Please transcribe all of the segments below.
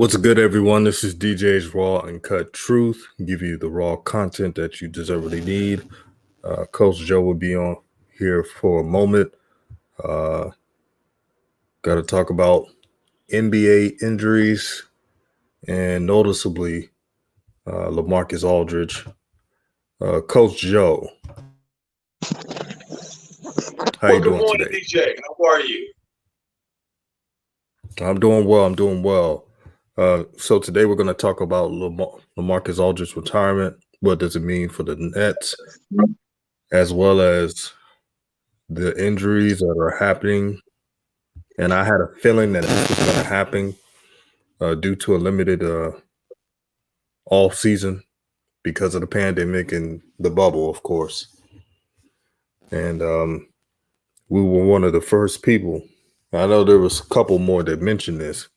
What's good, everyone? This is DJ's Raw and Cut Truth. Give you the raw content that you deservedly need. Coach Joe will be on here for a moment. Got to talk about NBA injuries and noticeably LaMarcus Aldridge. Coach Joe, how you Well, good doing morning, today? DJ. How are you? I'm doing well. I'm doing well. So today we're going to talk about LaMarcus Aldridge's retirement. What does it mean for the Nets, as well as the injuries that are happening. And I had a feeling that this was going to happen due to a limited off season because of the pandemic and the bubble, of course. And we were one of the first people. I know there was a couple more that mentioned this,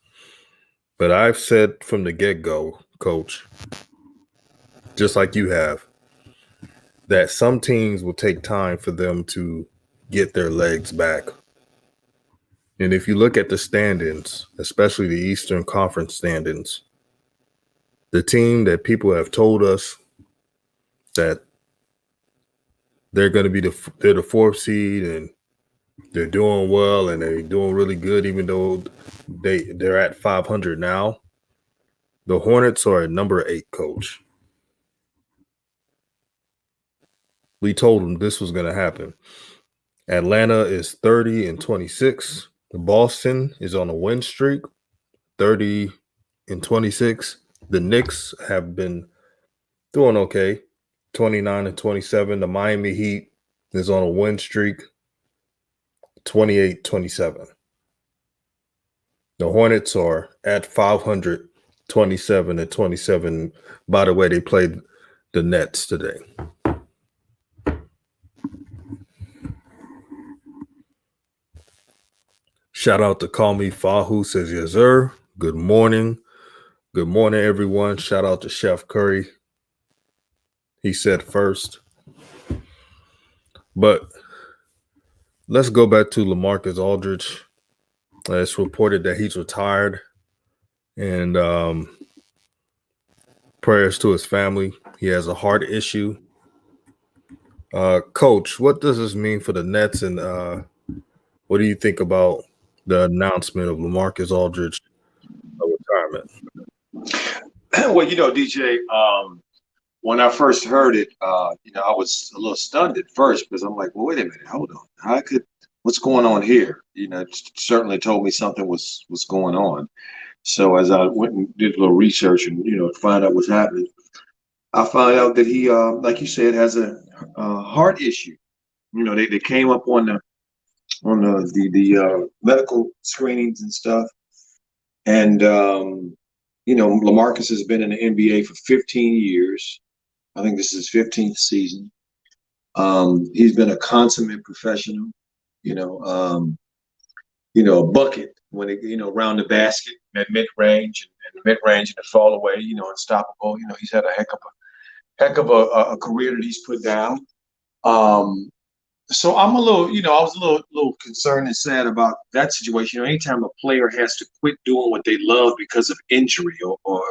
but I've said from the get-go, Coach, just like you have, that some teams will take time for them to get their legs back. And if you look at the standings, especially the Eastern Conference standings, the team that people have told us that they're going to be they're the fourth seed and they're doing well and they're doing really good, even though they're at 500 now. The Hornets are at number 8, Coach. We told them this was going to happen. Atlanta is 30 and 26. Boston is on a win streak, 30 and 26. The Knicks have been doing okay, 29 and 27. The Miami Heat is on a win streak, 28-27. The Hornets are at 500, 27 and 27. By the way, they played the Nets today. Shout out to Call Me Fahu, says yes, sir. Good morning. Good morning, everyone. Shout out to Chef Curry. He said first. But let's go back to LaMarcus Aldridge. It's reported that he's retired, and prayers to his family. He has a heart issue. Coach, what does this mean for the Nets, and what do you think about the announcement of LaMarcus Aldridge retirement? Well, DJ, when I first heard it, I was a little stunned at first because I'm like, well, wait a minute, hold on. What's going on here? It certainly told me something was going on. So as I went and did a little research and, to find out what's happening, I found out that he, like you said, has a heart issue. They came up on the medical screenings and stuff. And, LaMarcus has been in the NBA for 15 years. I think this is his 15th season. He's been a consummate professional, a bucket when it, around the basket at mid-range and mid-range and the fall away, unstoppable. He's had a heck of a career that he's put down. So I'm a little, I was a little concerned and sad about that situation. Anytime a player has to quit doing what they love because of injury or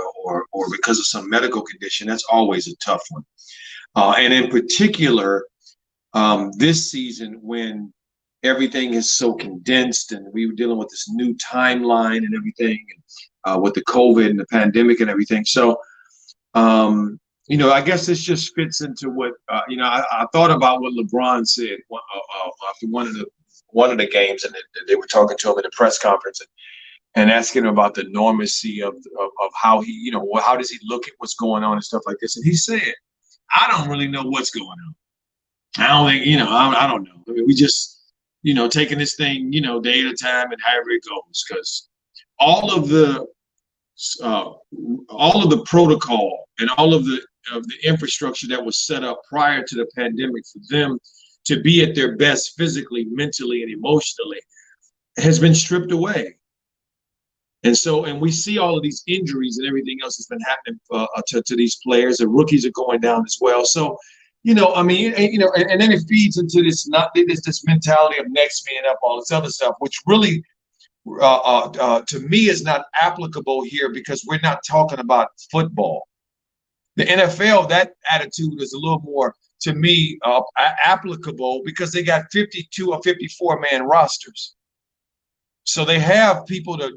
because of some medical condition, that's always a tough one. And in particular, this season when everything is so condensed and we were dealing with this new timeline and everything, and with the COVID and the pandemic and everything. So, I guess this just fits into what I thought about what LeBron said after one of the games, and they were talking to him in the press conference and asking him about the normacy of how he, how does he look at what's going on and stuff like this. And he said, "I don't really know what's going on. I don't think, I don't know. I mean, we just, taking this thing, day at a time and however it goes, because all of the protocol and all of the infrastructure that was set up prior to the pandemic for them to be at their best physically, mentally, and emotionally has been stripped away. And we see all of these injuries and everything else that's been happening to these players. The rookies are going down as well. So, and then it feeds into this mentality of next man up, all this other stuff, which really to me is not applicable here because we're not talking about football. The NFL, that attitude is a little more, to me, applicable because they got 52 or 54 man rosters. So they have people to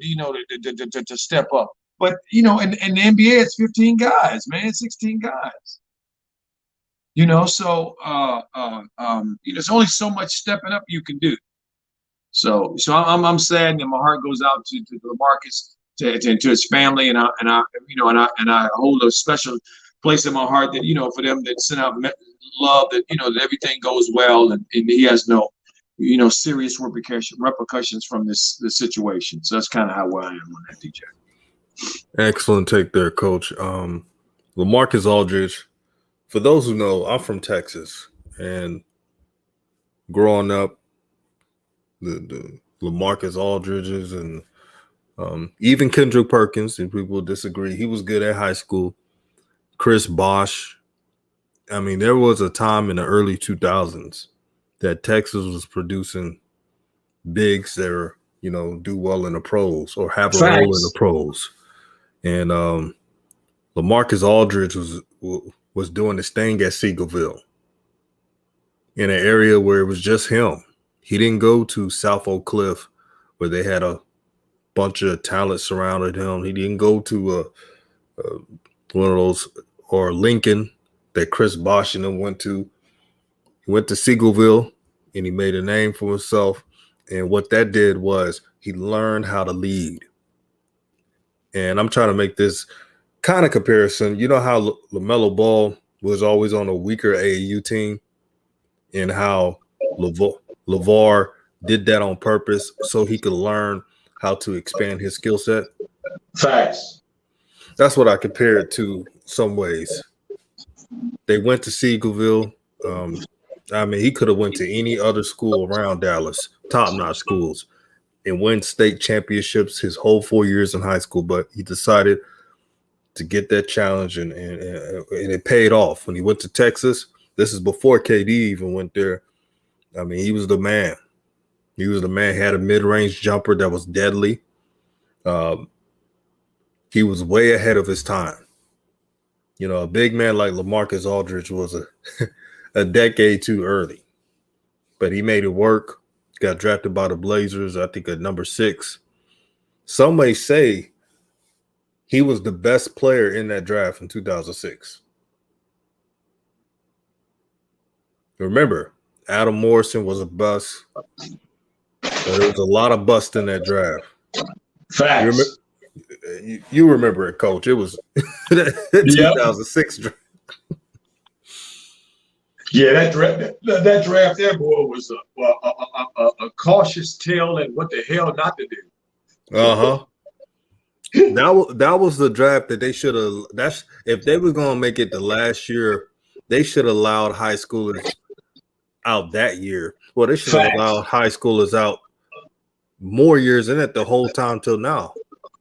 step up. But, in the NBA, it's 15 guys, man, 16 guys. So there's only so much stepping up you can do. So I'm sad, and my heart goes out to LaMarcus, to his family, and I hold a special place in my heart that for them that send out love, that that everything goes well, and he has no serious repercussions from this situation. So that's kind of how I am on that, DJ. Excellent take there, Coach. LaMarcus Aldridge. For those who know, I'm from Texas, and growing up, the LaMarcus Aldridges and even Kendrick Perkins, and people disagree, he was good at high school. Chris Bosh. I mean, there was a time in the early 2000s that Texas was producing bigs that are, do well in the pros or have a role in the pros. And LaMarcus Aldridge was doing his thing at Seagoville in an area where it was just him. He didn't go to South Oak Cliff where they had a bunch of talent surrounded him. He didn't go to one of those, or Lincoln that Chris Bosh and them went to. He went to Seagoville and he made a name for himself. And what that did was he learned how to lead. And I'm trying to make this kind of comparison. You know how LaMelo Ball was always on a weaker AAU team, and how LeVar did that on purpose so he could learn how to expand his skill set? Facts. That's what I compare it to some ways. They went to Seagoville. I mean, he could have went to any other school around Dallas, top-notch schools, and win state championships his whole 4 years in high school. But he decided to get that challenge, and it paid off. When he went to Texas, this is before KD even went there. I mean, he was the man. He was the man. Had a mid-range jumper that was deadly. He was way ahead of his time. A big man like LaMarcus Aldridge was a decade too early. But he made it work. Got drafted by the Blazers, I think, at number 6. Some may say he was the best player in that draft in 2006. Remember, Adam Morrison was a bust. There was a lot of bust in that draft. Facts. You remember it, Coach. It was 2006 draft. Yeah, that draft there, boy, was a cautious tale and what the hell not to do. Uh-huh. That was the draft that they should have. If they were going to make it the last year, they should have allowed high schoolers out that year. Well, they should have allowed high schoolers out more years in it the whole time till now,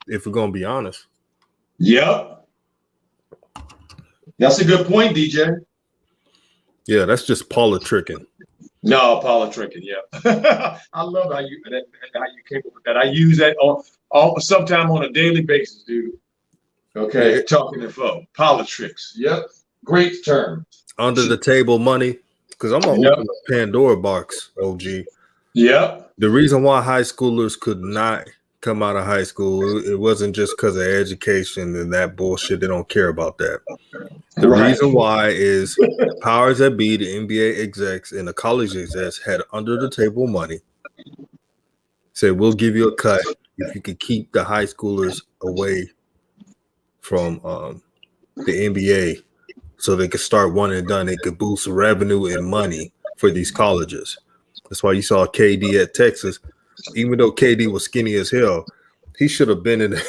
if we're going to be honest. Yep. That's a good point, DJ. Yeah, that's just politicking. No, politicking, yeah. I love how you came up with that. I use that sometime on a daily basis, dude. Okay, talking info. Politics. Yep. Great term. Under the table money. Because I'm going to open a Pandora box, OG. Yep. The reason why high schoolers could not come out of high school, it wasn't just because of education and that bullshit. They don't care about that. The reason why is powers that be, the NBA execs and the college execs had under the table money. Said, we'll give you a cut if you could keep the high schoolers away from the NBA so they could start one and done. They could boost revenue and money for these colleges. That's why you saw KD at Texas. Even though KD was skinny as hell, he should have been in the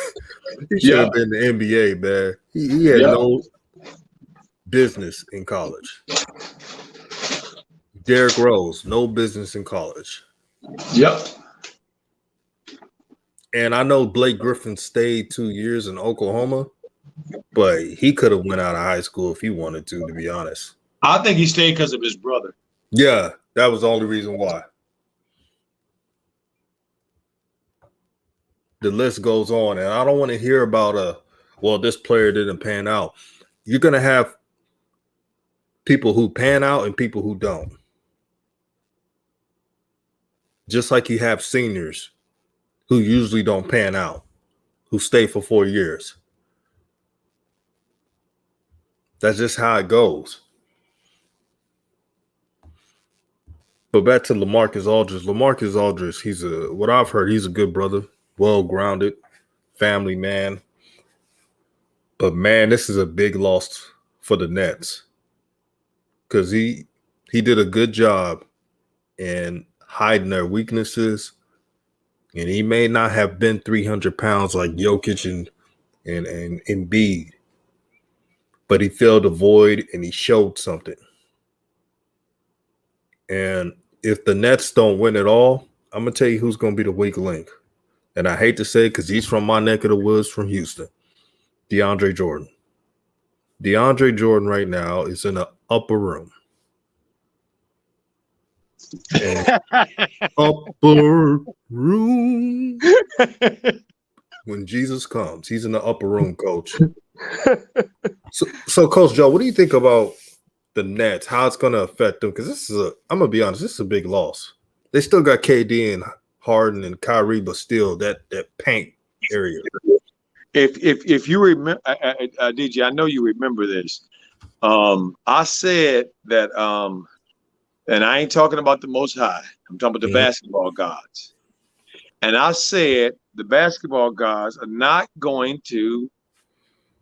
NBA, man. He had no business in college. Derrick Rose, no business in college. Yep. And I know Blake Griffin stayed 2 years in Oklahoma, but he could have went out of high school if he wanted to be honest. I think he stayed because of his brother. Yeah, that was the only reason why. the list goes on, and I don't want to hear about well, this player didn't pan out. You're gonna have people who pan out and people who don't. Just like you have seniors who usually don't pan out, who stay for 4 years. That's just how it goes. But back to LaMarcus Aldridge. LaMarcus Aldridge, what I've heard, he's a good brother, well-grounded, family man. But man, this is a big loss for the Nets. Because he did a good job in hiding their weaknesses. And he may not have been 300 pounds like Jokic and Embiid. But he filled a void and he showed something. And if the Nets don't win it all, I'm going to tell you who's going to be the weak link. And I hate to say it because he's from my neck of the woods from Houston. DeAndre Jordan. DeAndre Jordan right now is in the upper room. Upper room. When Jesus comes, he's in the upper room, Coach. So Coach Joe, what do you think about the Nets? How it's going to affect them? Because I'm going to be honest, this is a big loss. They still got KD and Harden and Kyrie, but still that paint area. If you remember, DJ, I know you remember this. I said that, and I ain't talking about the Most High. I'm talking about the basketball gods. And I said the basketball gods are not going to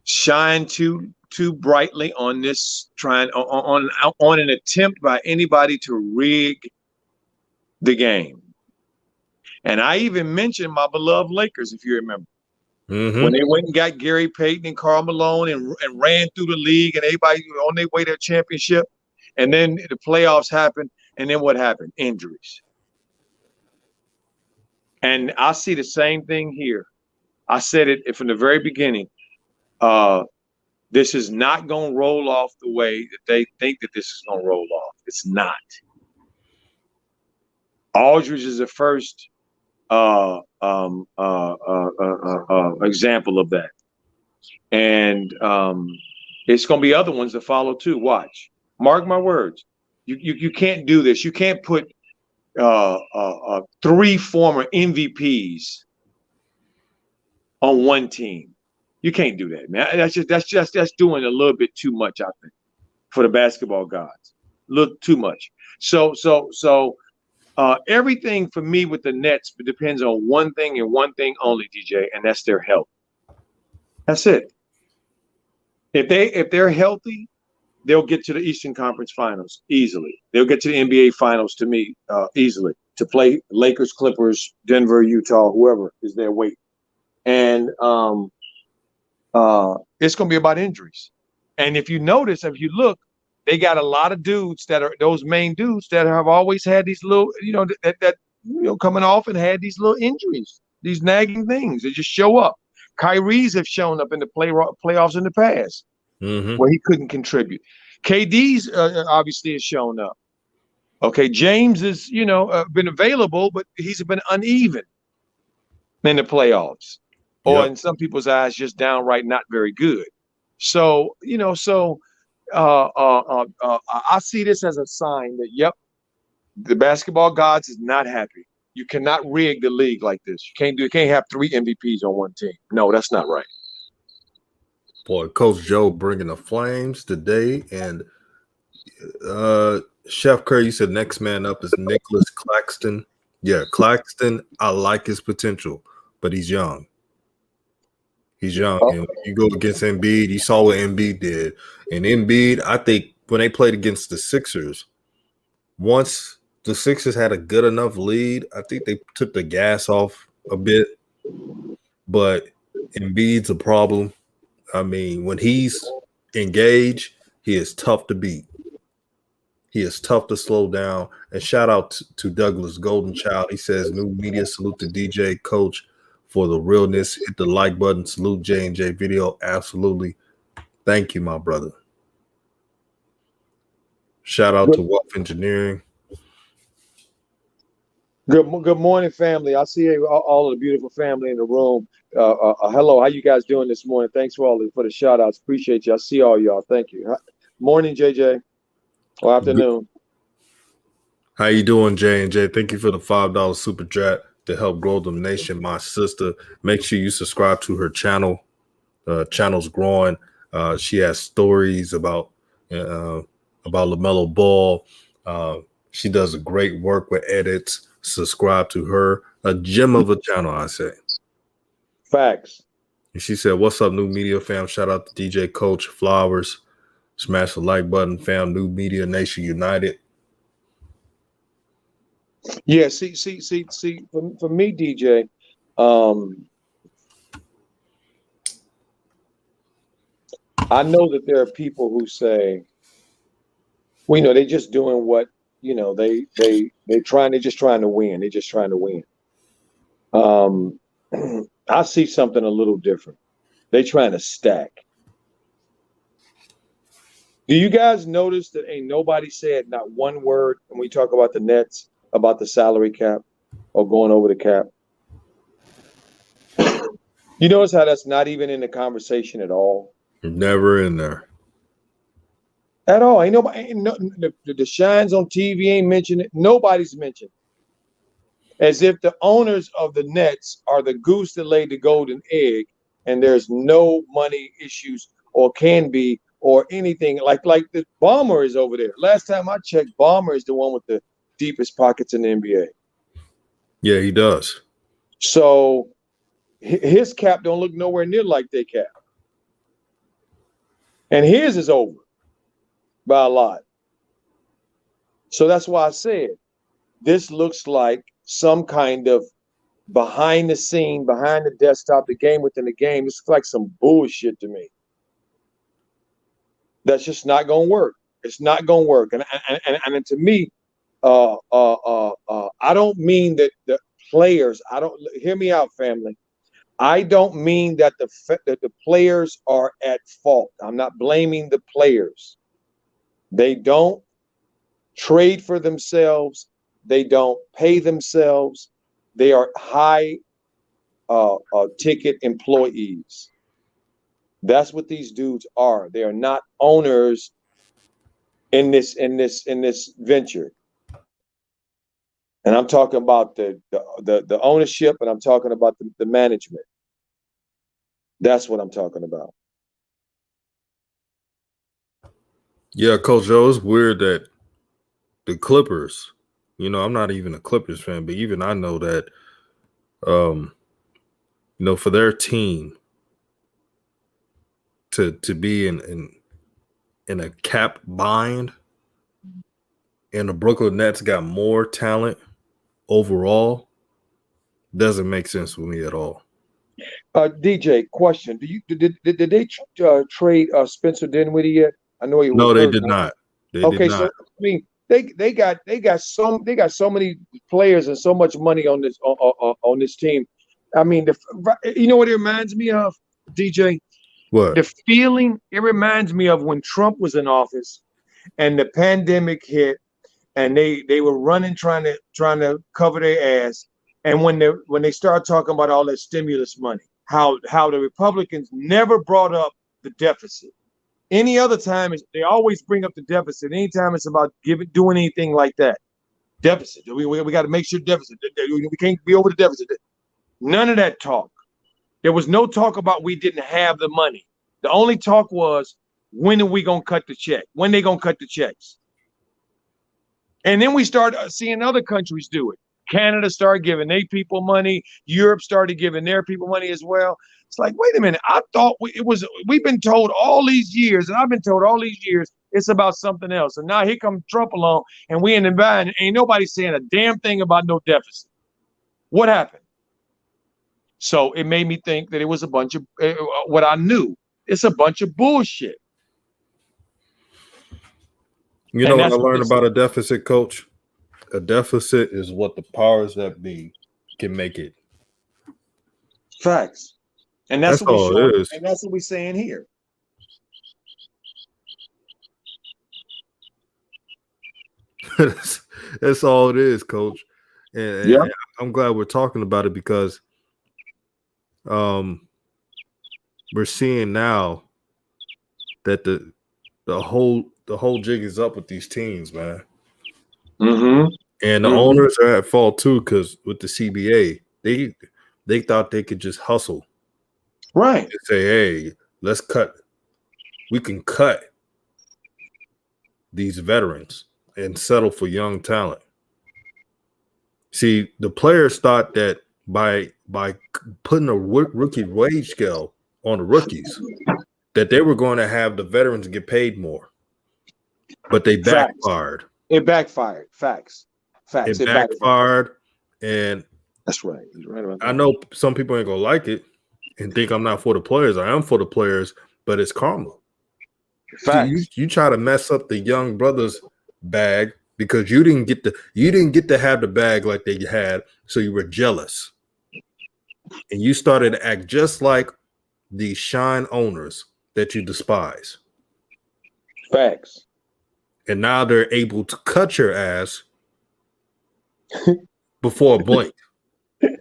shine too brightly on this on an attempt by anybody to rig the game. And I even mentioned my beloved Lakers, if you remember. When they went and got Gary Payton and Karl Malone and ran through the league and everybody on their way to a championship. And then the playoffs happened. And then what happened? Injuries. And I see the same thing here. I said it from the very beginning. This is not going to roll off the way that they think that this is going to roll off. It's not. Aldridge is the first example of that. And it's going to be other ones that follow too. Watch. Mark my words. You can't do this. You can't put 3 former MVPs on one team. You can't do that, man. That's doing a little bit too much, I think, for the basketball gods. A little too much. So everything for me with the Nets depends on one thing and one thing only, DJ, and that's their health. That's it. If they're healthy, they'll get to the Eastern Conference Finals easily. They'll get to the NBA Finals to me easily to play Lakers, Clippers, Denver, Utah, whoever is their weight. And it's going to be about injuries. And if you notice, if you look, they got a lot of dudes that are those main dudes that have always had these little, coming off and had these little injuries, these nagging things that just show up. Kyrie's have shown up in the playoffs in the past where he couldn't contribute. KD's obviously has shown up. Okay, James is, been available, but he's been uneven in the playoffs. Or in some people's eyes, just downright not very good. So, I see this as a sign that, the basketball gods is not happy. You cannot rig the league like this. You can't have 3 MVPs on one team. No, that's not right. Boy, Coach Joe bringing the flames today. And Chef Curry, you said next man up is Nicholas Claxton. Yeah, Claxton, I like his potential, but he's young. He's young. And when you go against Embiid, you saw what Embiid did. And Embiid, I think when they played against the Sixers, once the Sixers had a good enough lead, I think they took the gas off a bit. But Embiid's a problem. I mean, when he's engaged, he is tough to beat. He is tough to slow down. And shout out to Douglas Goldenchild. He says, new media, salute to DJ Coach for the realness. Hit the like button. Salute J&J Video. Absolutely. Thank you, my brother. Shout out to Wealth Engineering. Good morning, family. I see all of the beautiful family in the room. Hello, how you guys doing this morning? Thanks for the shout outs. Appreciate you. I see all y'all. Thank you. Morning, JJ. Or afternoon. How you doing, J&J? Thank you for the $5 super chat to help grow the nation, my sister. Make sure you subscribe to her channel. Channel's growing. She has stories about LaMelo Ball. She does a great work with edits. Subscribe to her. A gem of a channel, I say. Facts. And she said, "What's up, New Media fam? Shout out to DJ Coach Flowers. Smash the like button, fam. New Media Nation United." Yeah, see. For me, DJ, I know that there are people who say, well, they're just doing what they're just trying to win. They're just trying to win. I see something a little different. They trying to stack. Do you guys notice that ain't nobody said not one word when we talk about the Nets about the salary cap or going over the cap? You notice how that's not even in the conversation at all? Never in there. At all. Ain't nobody. The shines on TV ain't mentioned it. Nobody's mentioned it. As if the owners of the Nets are the goose that laid the golden egg, and there's no money issues or can be or anything like the Bomber is over there. Last time I checked, Bomber is the one with the deepest pockets in the NBA. Yeah, he does. So his cap don't look nowhere near like their cap. And his is over by a lot. So that's why I said this looks like some kind of behind the scene, behind the desktop, the game within the game. This looks like some bullshit to me. That's just not going to work. It's not going to work. And to me, I don't mean that the players. I don't hear me out, family. I don't mean that the players are at fault. I'm not blaming the players. They don't trade for themselves. They don't pay themselves. They are high ticket employees. That's what these dudes are. They are not owners in this venture. And I'm talking about the ownership, and I'm talking about the management. That's what I'm talking about. Yeah, Coach Joe, it's weird that the Clippers, I'm not even a Clippers fan, but even I know that, for their team to be in a cap bind, and the Brooklyn Nets got more talent overall, doesn't make sense for me at all. DJ, question: did they trade Spencer Dinwiddie yet? I know he was. No, they hurt. did not. They Okay, did not. so I mean, they got so many players and so much money on this team. I mean, you know what it reminds me of, DJ? What? The feeling it reminds me of when Trump was in office and the pandemic hit, and they were running trying to cover their ass, and when they started talking about all that stimulus money, how the Republicans never brought up the deficit. Any other time, they always bring up the deficit. Anytime it's about doing anything like that, deficit. We got to make sure deficit. We can't be over the deficit. None of that talk. There was no talk about we didn't have the money. The only talk was, when are we gonna cut the check? When they gonna cut the checks? And then we start seeing other countries do it. Canada started giving their people money. Europe started giving their people money as well. It's like, wait a minute. I thought we've been told all these years, and I've been told all these years, it's about something else. And now here comes Trump along, and we in the buying. Ain't nobody saying a damn thing about no deficit. What happened? So it made me think that it was a bunch of what I knew. It's a bunch of bullshit. You know what I learned about a deficit, Coach? A deficit is what the powers that be can make it. Facts. And that's what all it is. And that's what we're saying here. That's all it is, Coach. and I'm glad we're talking about it because we're seeing now that the whole jig is up with these teams, man. Mm-hmm. And the owners are at fault too, because with the CBA, they thought they could just hustle, right? And say, hey, we can cut these veterans and settle for young talent. See, the players thought that by putting a rookie wage scale on the rookies, that they were going to have the veterans get paid more, but they backfired. It backfired. Facts. It backfired, and that's right. He's right about that. I know some people ain't gonna like it and think I'm not for the players. I am for the players, but it's karma. See, you try to mess up the young brothers' bag because you didn't get to have the bag like they had, so you were jealous, and you started to act just like the shine owners that you despise. Facts. And now they're able to cut your ass before a blink.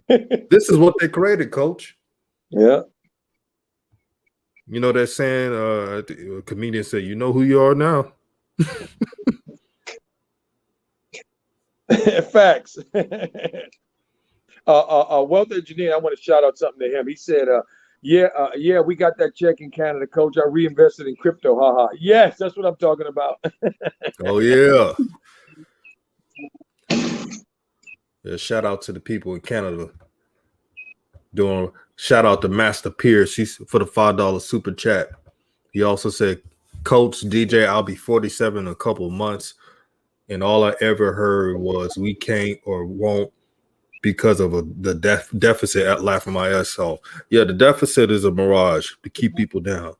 This is what they created, Coach. Yeah. You know that saying, a comedian said, you know who you are now. Facts. Wealth engineer, I want to shout out something to him. He said, yeah, we got that check in Canada, Coach. I reinvested in crypto. Haha. Yes, that's what I'm talking about. Oh, yeah. Yeah. Shout out to the people in Canada. Shout out to Master Pierce. He's for the $5 super chat. He also said, Coach DJ, I'll be 47 in a couple of months. And all I ever heard was we can't or won't because of the deficit at laughing my ass off. Yeah, the deficit is a mirage to keep people down.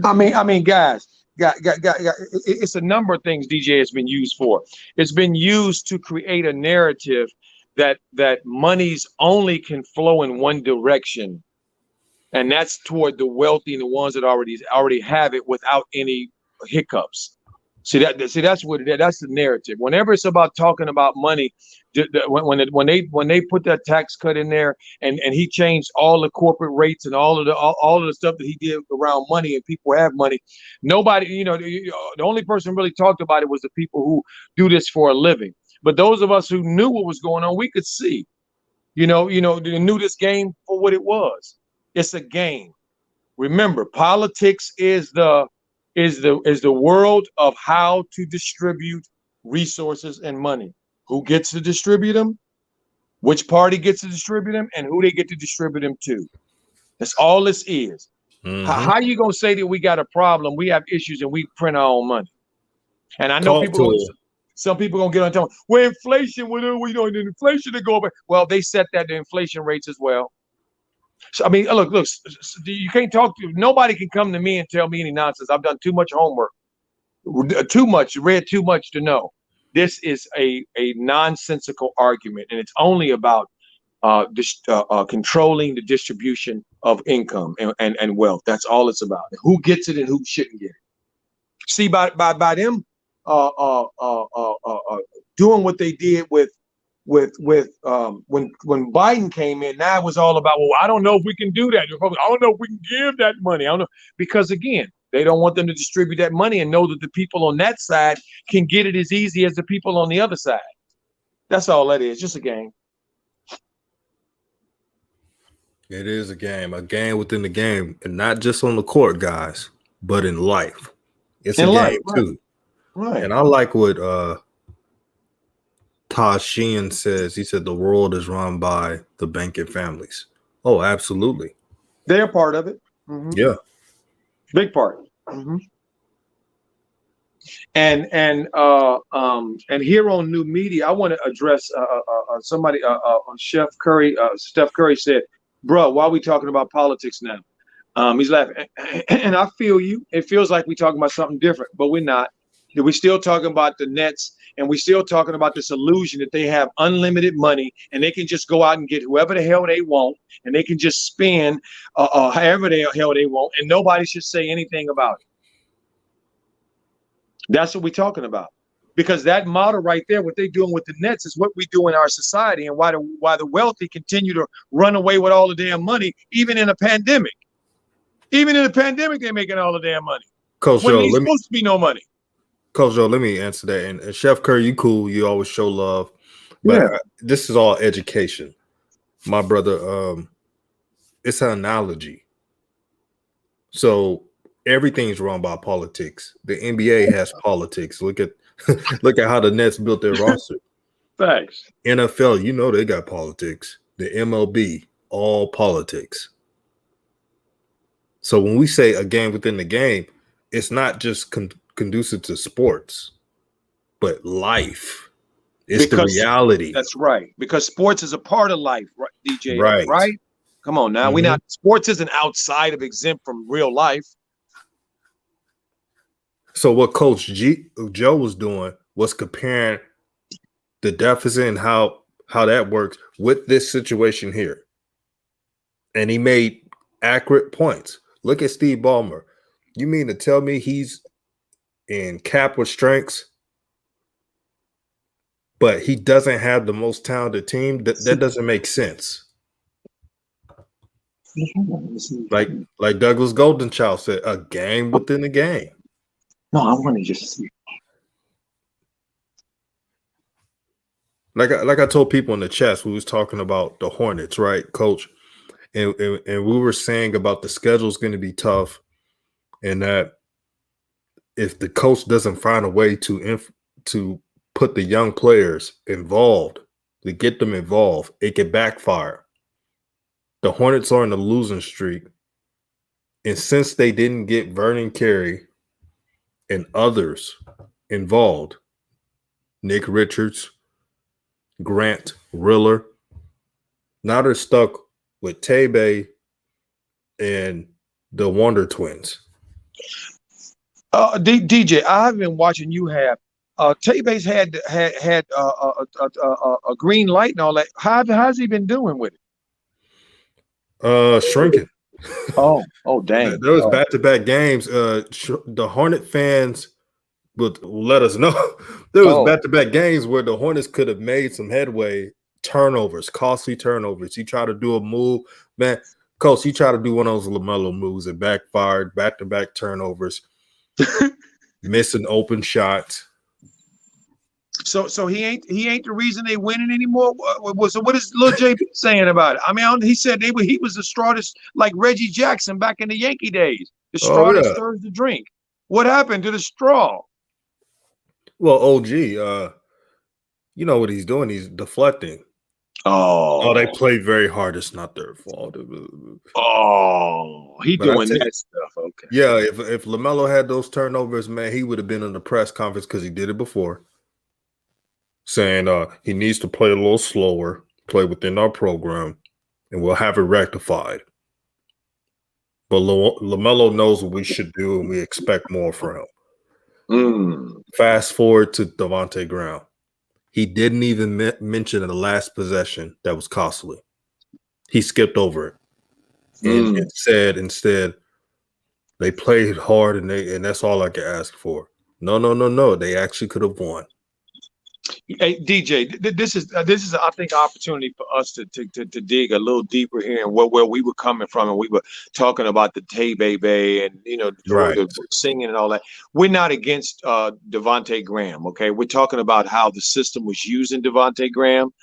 I mean, guys, it's a number of things DJ has been used for. It's been used to create a narrative that monies only can flow in one direction, and that's toward the wealthy and the ones that already have it without any hiccups. See that's what it is. That's the narrative. Whenever it's about talking about money, when they put that tax cut in there and he changed all the corporate rates and all of the stuff that he did around money and people have money, nobody, the only person who really talked about it was the people who do this for a living. But those of us who knew what was going on, we could see, they knew this game for what it was. It's a game. Remember, politics is the world of how to distribute resources and money. Who gets to distribute them, which party gets to distribute them, and who they get to distribute them to. That's all this is. Mm-hmm. How are you going to say that we got a problem, we have issues, and we print our own money? And I know some people going to get on top. Well, inflation, inflation to go over. Well, they set the inflation rates as well. So, I mean, look, you can't nobody can come to me and tell me any nonsense. I've done too much homework, read too much to know. This is a nonsensical argument, and it's only about controlling the distribution of income and wealth. That's all it's about. Who gets it and who shouldn't get it. See, by them doing what they did with when Biden came in, now it was all about, well, I don't know if we can do that. I don't know if we can give that money. I don't know, because again, they don't want them to distribute that money and know that the people on that side can get it as easy as the people on the other side. That's all that is, just a game. It is a game within the game, and not just on the court, guys, but in life. It's in a game too. Right. And I like what Todd Sheehan says. He said the world is run by the banking families. Oh, absolutely. They're part of it. Mm-hmm. Yeah. Big part. Mm-hmm. And here on New Media, I want to address somebody. Steph Curry said, "Bro, why are we talking about politics now?" He's laughing, and I feel you. It feels like we're talking about something different, but we're not. We're still talking about the Nets, and we're still talking about this illusion that they have unlimited money and they can just go out and get whoever the hell they want, and they can just spend however the hell they want, and nobody should say anything about it. That's what we're talking about. because that model right there, what they're doing with the Nets, is what we do in our society, and why the wealthy continue to run away with all the damn money, even in a pandemic. Even in a pandemic, they're making all the damn money. Coach when Joe, there's supposed to be no money. Coach Joe, let me answer that. And Chef Curry, you cool. You always show love. But Yeah. This is all education. My brother, it's an analogy. So everything's run by politics. The NBA has politics. Look at how the Nets built their roster. Thanks. NFL, you know they got politics. The MLB, all politics. So when we say a game within the game, it's not just conducive to sports, but life. It's Because the reality. That's right. Because sports is a part of life, right, DJ? Right. Right? Come on now. Mhm. Sports isn't outside of exempt from real life. So what Coach Joe was doing was comparing the deficit and how that works with this situation here. And he made accurate points. Look at Steve Ballmer. You mean to tell me he's in cap with strengths, but he doesn't have the most talented team? That doesn't make sense. Like Douglas Goldenchild said, a game within a game. No, I want to just see. Like I told people in the chat, we was talking about the Hornets, right, Coach? And we were saying about the schedule is going to be tough, and that if the coach doesn't find a way to put the young players involved, to get them involved, it could backfire. The Hornets are in the losing streak, and since they didn't get Vernon Carey and others involved, Nick Richards, Grant, Riller, now they're stuck with Tebe and the Wonder Twins. DJ, I've been watching you have. Tebe's had a green light and all that. How's he been doing with it? Shrinking. Oh, dang. There was back-to-back games. The Hornet fans would let us know there was back-to-back games where the Hornets could have made some headway. Turnovers, costly turnovers. He tried to do a move, man. Coach, he tried to do one of those LaMelo moves and backfired. Back-to-back turnovers, missing open shots. So he ain't the reason they winning anymore. So what is Lil JP saying about it? I mean, he said he was the straightest, like Reggie Jackson back in the Yankee days. The straw that stirs the drink. What happened to the straw? Well, OG, you know what he's doing? He's deflecting. Oh, they played very hard. It's not their fault. He doing that stuff. Okay. Yeah, if LaMelo had those turnovers, man, he would have been in the press conference because he did it before, saying he needs to play a little slower, play within our program, and we'll have it rectified. But LaMelo knows what we should do, and we expect more from him. Fast forward to Devontae Graham. He didn't even mention the last possession that was costly. He skipped over it and said instead they played hard and that's all I could ask for. No. They actually could have won. Hey DJ, this is I think an opportunity for us to dig a little deeper here and where we were coming from, and we were talking about the Tay-Bay and the singing and all that. We're not against Devontae Graham, okay? We're talking about how the system was using Devontae Graham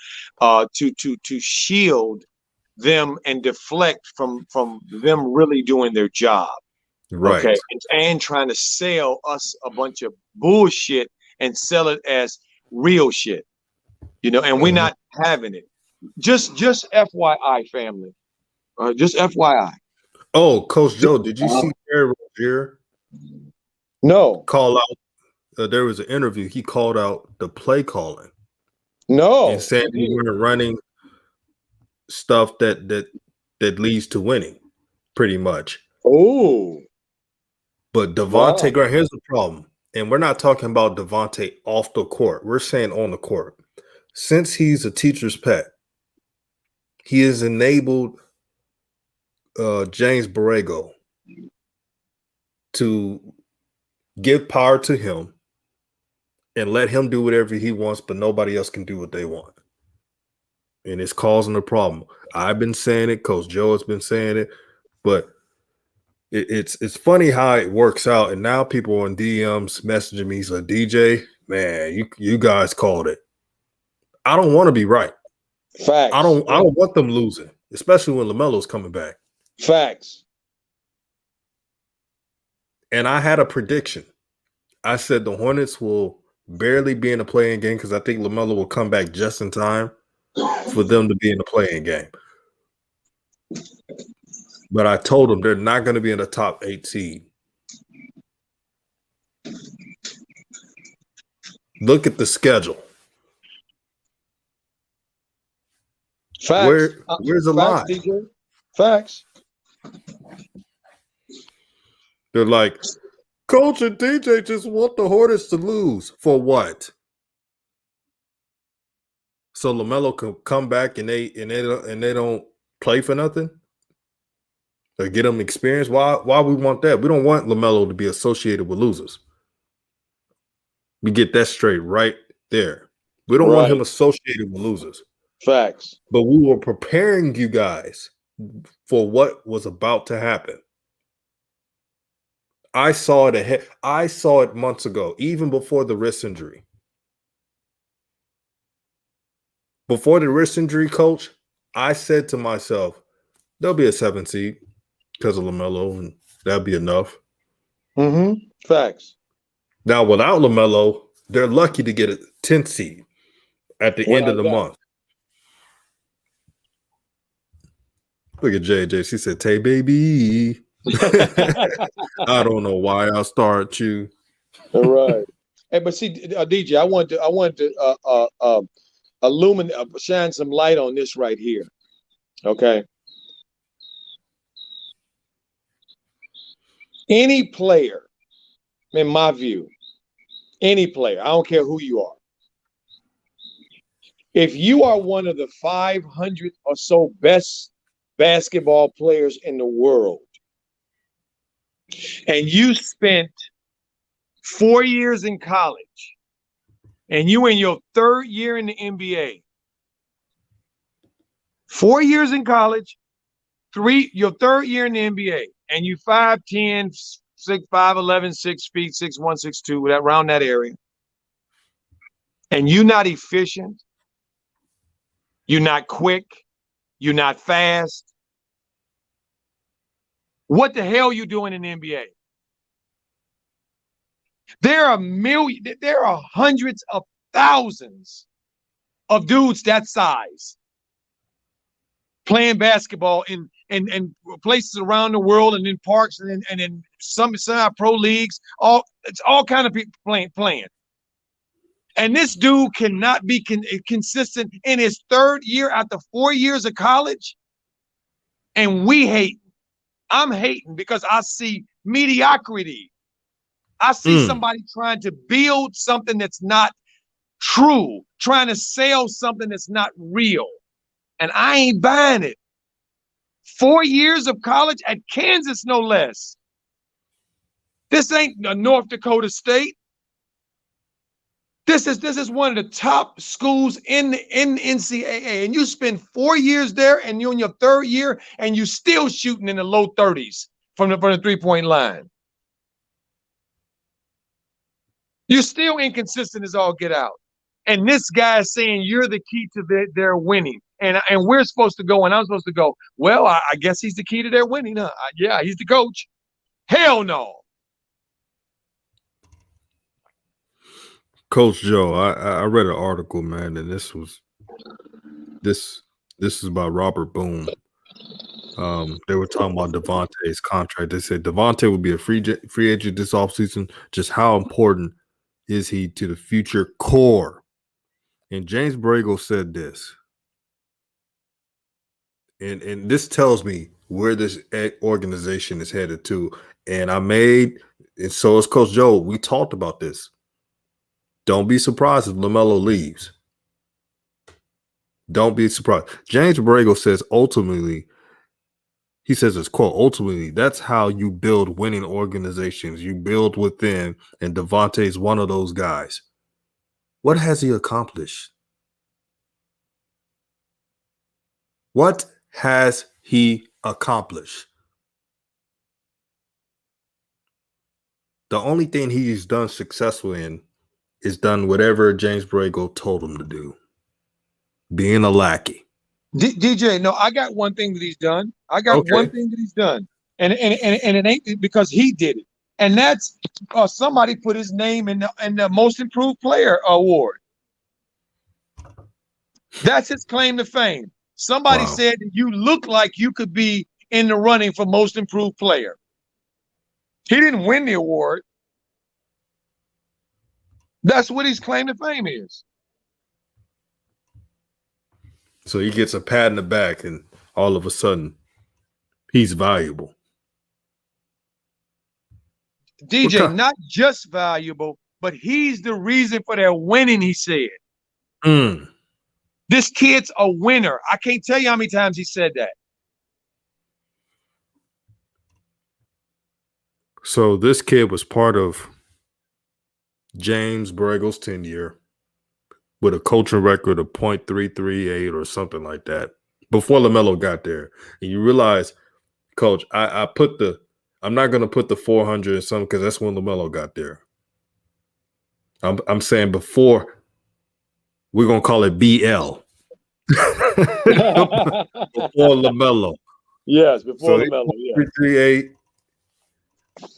to shield them and deflect from them really doing their job, right? Okay, and trying to sell us a bunch of bullshit and sell it as real shit, and we're not having it. Just FYI, family. Just FYI. Oh, Coach Joe, did you see Terry Rozier? No. Call out. There was an interview. He called out the play calling. No. And said we weren't running stuff that leads to winning, pretty much. Oh. But Devontae Graham, here's the problem. And we're not talking about Devontae off the court. We're saying on the court. Since he's a teacher's pet, he has enabled James Borrego to give power to him and let him do whatever he wants, but nobody else can do what they want. And it's causing a problem. I've been saying it, Coach Joe has been saying it, but it's funny how it works out. And now people on DMs messaging me, he's like, DJ, man, you guys called it. I don't want to be right. Facts. I don't want them losing, especially when LaMelo's coming back. Facts. And I had a prediction. I said the Hornets will barely be in a playing game because I think LaMelo will come back just in time for them to be in the playing game. But I told them they're not going to be in the top 8 seed. Look at the schedule. Facts. Where's the Facts, lie? DJ. Facts. They're like, Coach and DJ just want the Hornets to lose. For what? So LaMelo can come back and they don't play for nothing? Or get them experience? Why we want that? We don't want LaMelo to be associated with losers. We get that straight right there. We don't want him associated with losers. Facts. But we were preparing you guys for what was about to happen. I saw it ahead. I saw it months ago, even before the wrist injury. Before the wrist injury, Coach, I said to myself, there'll be a 7 seed because of LaMelo, and that'll be enough. Mm-hmm. Facts. Now, without LaMelo, they're lucky to get a 10th seed at the end of the month. Look at JJ. She said, "Tay baby." I don't know why I start you. All right. Hey, but see, DJ, I want to illuminate, shine some light on this right here. Okay. Any player, in my view, any player, I don't care who you are. If you are one of the 500 or so best basketball players in the world, and you spent 4 years in college, and you in your 3rd year in the NBA, 4 years in college, your 3rd year in the NBA, and you 5'10", 5'11", 6 feet, 6'1", 6'2", around that area, and you're not efficient, you're not quick, you're not fast, what the hell are you doing in the NBA? There are hundreds of thousands of dudes that size playing basketball in places around the world and in parks and in some semi-pro leagues. It's all kind of people playing. And this dude cannot be consistent in his 3rd year after 4 years of college. And we hate. I'm hating because I see mediocrity. I see somebody trying to build something that's not true, trying to sell something that's not real. And I ain't buying it. 4 years of college at Kansas, no less. This ain't a North Dakota State. This is one of the top schools in NCAA, and you spend 4 years there, and you're in your 3rd year, and you still shooting in the low 30s from the 3-point line. You're still inconsistent as all get out. And this guy is saying you're the key to their winning. And we're supposed to go, and I'm supposed to go, well, I guess he's the key to their winning. Huh? Yeah, he's the coach. Hell no. Coach Joe, I read an article, man, and this is about Robert Boone. They were talking about Devontae's contract. They said Devontae would be a free agent this offseason. Just how important is he to the future core? And James Borrego said this. And this tells me where this organization is headed to. And so is Coach Joe. We talked about this. Don't be surprised if LaMelo leaves. Don't be surprised. James Borrego says ultimately, he says it's quote, ultimately, that's how you build winning organizations. You build within, and Devontae is one of those guys. What has he accomplished? What has he accomplished? The only thing he's done successful in is done whatever James Borrego told him to do. Being a lackey. DJ, no, I got one thing that he's done. I got one thing that he's done. And it ain't because he did it. And that's somebody put his name in the most improved player award. That's his claim to fame. Somebody said that you look like you could be in the running for most improved player. He didn't win the award. That's what his claim to fame is. So he gets a pat in the back, and all of a sudden, he's valuable. DJ, not just valuable, but he's the reason for their winning, he said. This kid's a winner. I can't tell you how many times he said that. So this kid was part of James Borrego's tenure with a coaching record of .338 or something like that before LaMelo got there. And you realize, Coach, I'm not going to put the 400 or something because that's when LaMelo got there. I'm saying before, we're going to call it BL. Before LaMelo. Yes, before LaMelo. Yeah. 338.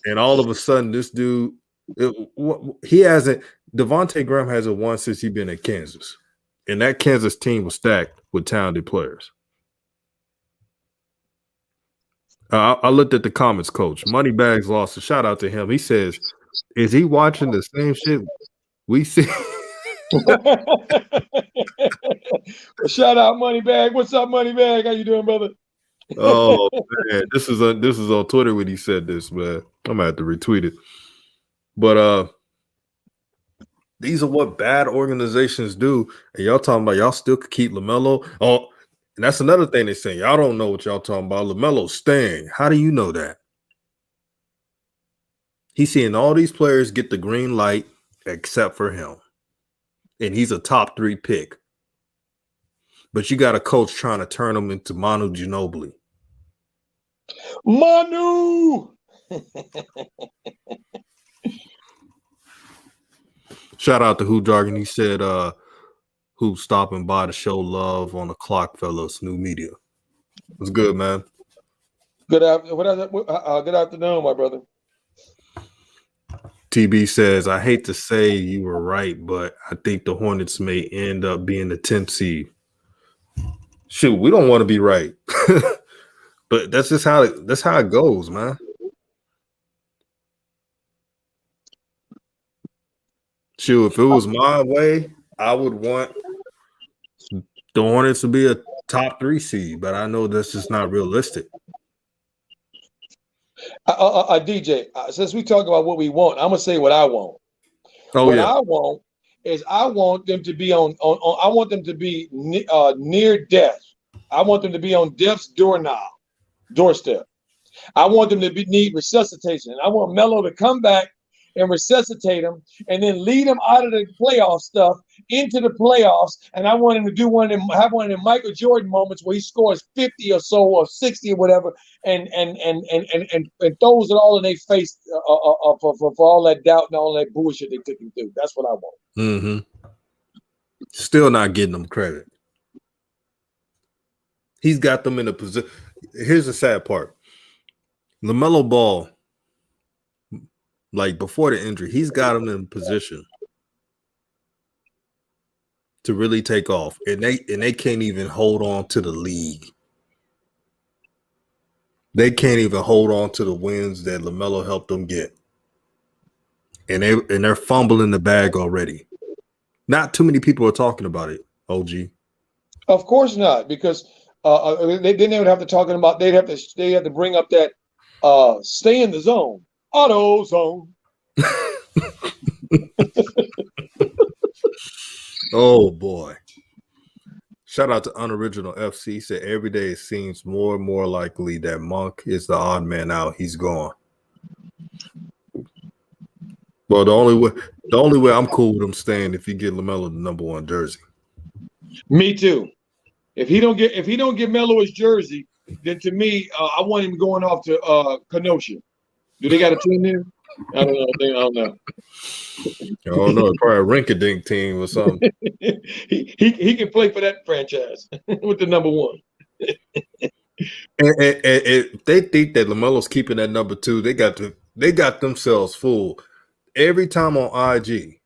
And all of a sudden, this dude, he hasn't, Devontae Graham hasn't won since he's been at Kansas. And that Kansas team was stacked with talented players. I looked at the comments, Coach. Moneybags lost a shout out to him. He says, is he watching the same shit we see? Shout out Moneybag. What's up, Moneybag? How you doing, brother? Oh man, this is on Twitter when he said this, man. I'm gonna have to retweet it. But these are what bad organizations do. And y'all talking about y'all still could keep LaMelo. Oh, and that's another thing they're saying. Y'all don't know what y'all talking about. LaMelo's staying. How do you know that? He's seeing all these players get the green light except for him. And he's a top 3 pick. But you got a coach trying to turn him into Manu Ginobili. Manu! Shout out to Who Jargon. He said, who's stopping by to show love on the clock, fellas. New media. It's good, man. Good afternoon, my brother. TB says, I hate to say you were right, but I think the Hornets may end up being the 10th seed. Shoot, we don't want to be right. But that's just how it goes, man. Shoot, if it was my way, I would want the Hornets to be a top 3 seed, but I know that's just not realistic. DJ, since we talk about what we want, I'm gonna say what I want. I want is I want them to be I want them to be near death. I want them to be on death's doorstep. I want them to need resuscitation. I want Melo to come back and resuscitate him and then lead him out of the playoff stuff into the playoffs. And I want him to have one of them Michael Jordan moments where he scores 50 or so or 60 or whatever and throws it all in their face for all that doubt and all that bullshit they took him through. That's what I want. Mm-hmm. Still not getting them credit. He's got them in a position. Here's the sad part. LaMelo Ball, like before the injury, he's got him in a position to really take off. And they can't even hold on to the league. They can't even hold on to the wins that LaMelo helped them get. And they're fumbling the bag already. Not too many people are talking about it, OG. Of course not, because they would have to talking about they have to bring up that stay in the zone. Auto zone. Oh boy. Shout out to Unoriginal FC. Said every day it seems more and more likely that Monk is the odd man out. He's gone. Well, the only way I'm cool with him staying if you get LaMelo the number 1 jersey. Me too. If he don't get Melo his jersey, then to me, I want him going off to Kenosha. Do they got a team there? I don't know. I don't know. I don't know, probably a rink-a-dink team or something. he can play for that franchise with the number 1. And they think that LaMelo's keeping that number 2. They got themselves fooled. Every time on IG,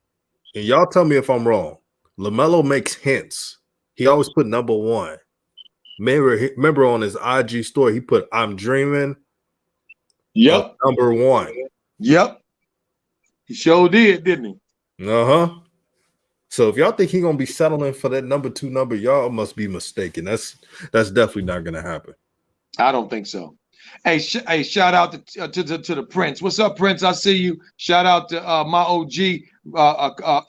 and y'all tell me if I'm wrong, LaMelo makes hints. He always put number 1. Remember on his IG story, he put "I'm dreaming." Yep. Number 1. Yep. He sure did, didn't he? Uh-huh. So if y'all think he's gonna be settling for that number 2 number, y'all must be mistaken. That's definitely not gonna happen. I don't think so. Hey, shout out to the Prince. What's up, Prince? I see you. Shout out to my OG,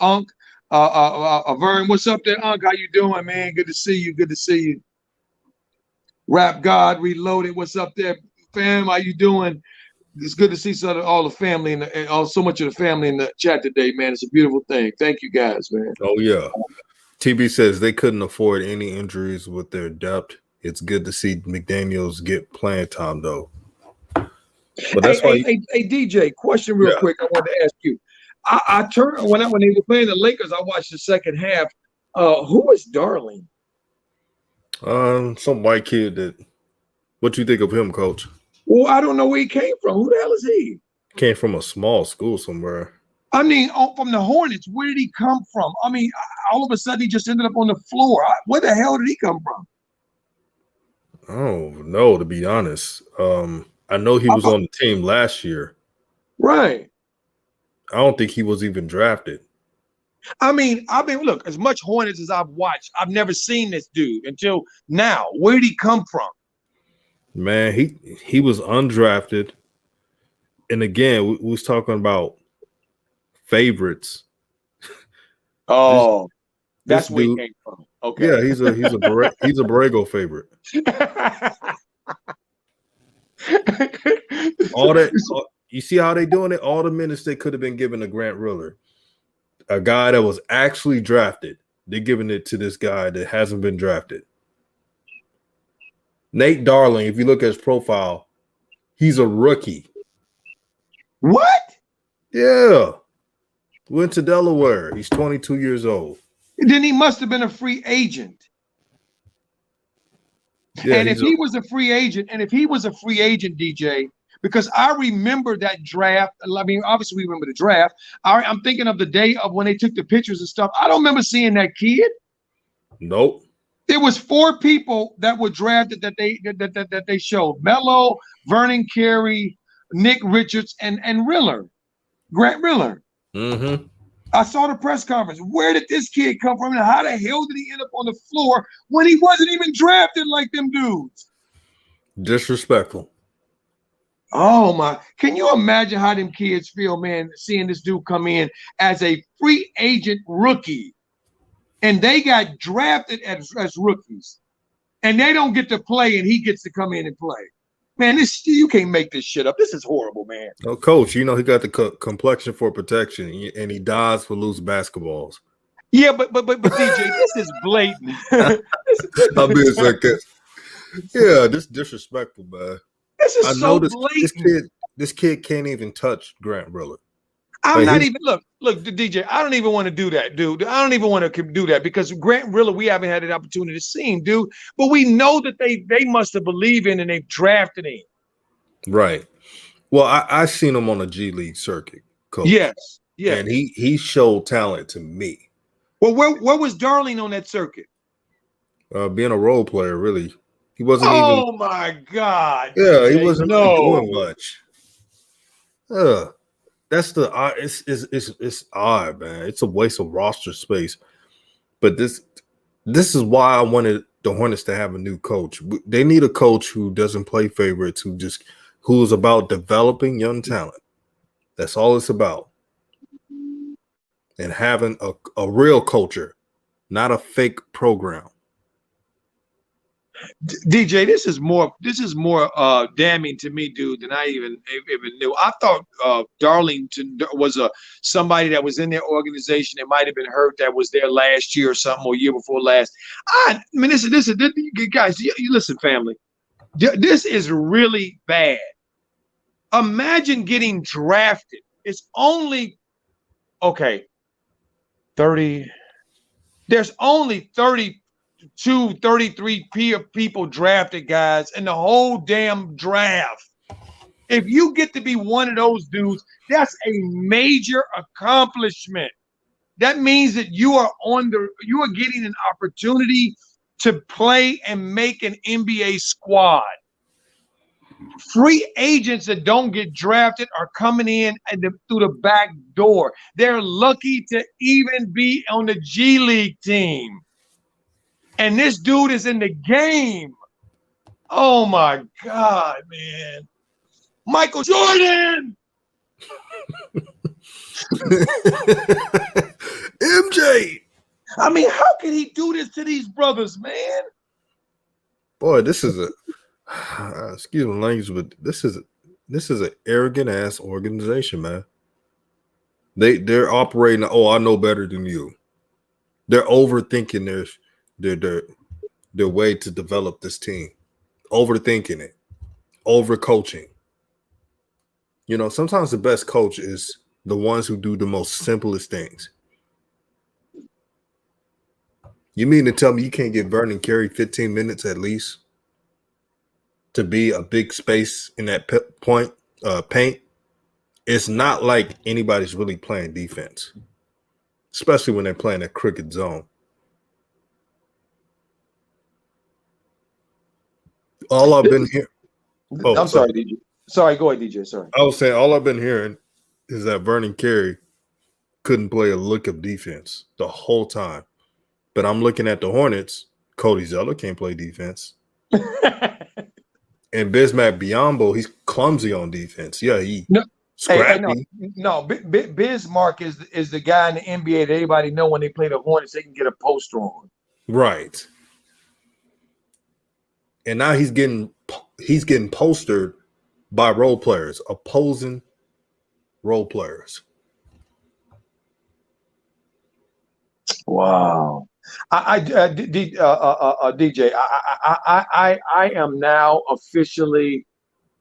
Unc, Vern. What's up there, Unc? How you doing, man? Good to see you. Good to see you. Rap God Reloaded. What's up there, fam? How you doing? It's good to see all the family and so much of the family in the chat today, man. It's a beautiful thing. Thank you, guys, man. Oh yeah. TB says they couldn't afford any injuries with their depth. It's good to see McDaniels get playing time though. But that's why. Hey, DJ, question real quick. I wanted to ask you. I turned when they were playing the Lakers. I watched the second half. Who is Darling? Some white kid that. What you think of him, Coach? Well, I don't know where he came from. Who the hell is he? Came from a small school somewhere. I mean, from the Hornets. Where did he come from? I mean, all of a sudden he just ended up on the floor. Where the hell did he come from? I don't know, to be honest. I know he was on the team last year. Right. I don't think he was even drafted. I mean, look, as much Hornets as I've watched, I've never seen this dude until now. Where did he come from? Man, he was undrafted. And again, we was talking about favorites. Oh, that's where he came from. Okay. Yeah, he's a Borrego favorite. You see how they doing it? All the minutes they could have been given to Grant Riller, a guy that was actually drafted. They're giving it to this guy that hasn't been drafted. Nate Darling, if you look at his profile, he's a rookie. What? Yeah. Went to Delaware. He's 22 years old. Then he must have been a free agent. Yeah, and if he was a free agent, DJ, because I remember that draft. I mean, obviously we remember the draft. I'm thinking of the day of when they took the pictures and stuff. I don't remember seeing that kid. Nope. There was 4 people that were drafted that they showed: Melo, Vernon Carey, Nick Richards, and Riller, Grant Riller. Mm-hmm. I saw the press conference. Where did this kid come from? And how the hell did he end up on the floor when he wasn't even drafted like them dudes? Disrespectful. Oh my! Can you imagine how them kids feel, man, seeing this dude come in as a free agent rookie? And they got drafted as rookies, and they don't get to play, and he gets to come in and play. Man, you can't make this shit up. This is horrible, man. Oh, Coach, you know he got the complexion for protection, and he dies for loose basketballs. Yeah, but DJ, this is blatant. I'm being sarcastic. Yeah, this disrespectful, man. This is so blatant. This kid can't even touch Grant Riller. I'm not even look, DJ. I don't even want to do that, dude. I don't even want to do that because Grant Riller, we haven't had an opportunity to see him, dude. But we know that they must have believed in and they've drafted him. Right. Well, I seen him on the G League circuit, Coach. Yes. And he showed talent to me. Well, where was Darling on that circuit? Being a role player, really. He wasn't even. Oh my God. Yeah, DJ, he wasn't really doing much. That's it's odd, man. It's a waste of roster space. But this is why I wanted the Hornets to have a new coach. They need a coach who doesn't play favorites, who is about developing young talent. That's all it's about. And having a real culture, not a fake program. DJ, this is more damning to me, dude, than I even knew. I thought Darlington was somebody that was in their organization that might have been hurt, that was there last year or something, or year before last. I mean, this guys, you listen, family. This is really bad. Imagine getting drafted. It's only 30. There's only 33 people drafted, guys, in the whole damn draft. If you get to be one of those dudes, that's a major accomplishment. That means that you are getting an opportunity to play and make an NBA squad. Free agents that don't get drafted are coming in through the back door. They're lucky to even be on the G League team. And this dude is in the game. Oh my God, man. Michael Jordan. MJ. I mean, how can he do this to these brothers, man? Boy, this is excuse my language, but this is an arrogant ass organization, man. They're operating. Oh, I know better than you. They're overthinking their way to develop this team, overthinking it, overcoaching. You know, sometimes the best coach is the ones who do the most simplest things. You mean to tell me you can't get Vernon Carey 15 minutes at least to be a big space in that paint? It's not like anybody's really playing defense, especially when they're playing a crooked zone. All I've been here. Oh, I'm sorry, DJ. Sorry, go ahead, DJ. Sorry. I was saying all I've been hearing is that Vernon Carey couldn't play a lick of defense the whole time. But I'm looking at the Hornets. Cody Zeller can't play defense. And Bismack Biyombo, he's clumsy on defense. Yeah, scrappy. Bismarck is the guy in the NBA that everybody know when they play the Hornets, they can get a poster on. Right. And now he's getting postered by role players, opposing role players. Wow. DJ, I am now officially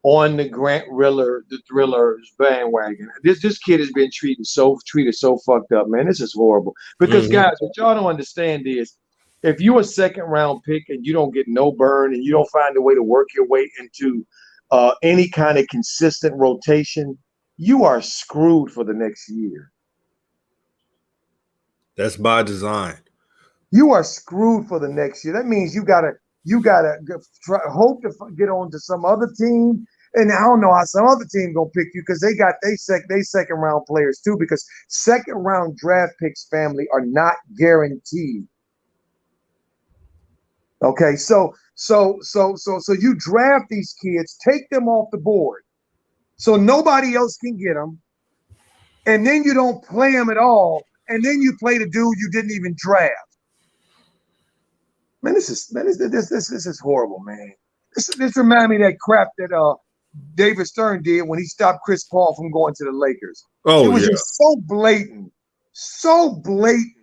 on the Grant Riller, the Thriller's bandwagon. This kid has been treated so fucked up, man. This is horrible. Because guys, what y'all don't understand is, if you're a second round pick and you don't get no burn and you don't find a way to work your way into any kind of consistent rotation, you are screwed for the next year. That's by design. You are screwed for the next year. That means you gotta hope to get on to some other team. And I don't know how some other team gonna pick you, because they got they second round players too. Because second round draft picks, family, are not guaranteed. Okay, so you draft these kids, take them off the board, so nobody else can get them, and then you don't play them at all, and then you play the dude you didn't even draft. Man, this is horrible, man. This reminds me of that crap that David Stern did when he stopped Chris Paul from going to the Lakers. Oh, it was just so blatant, so blatant.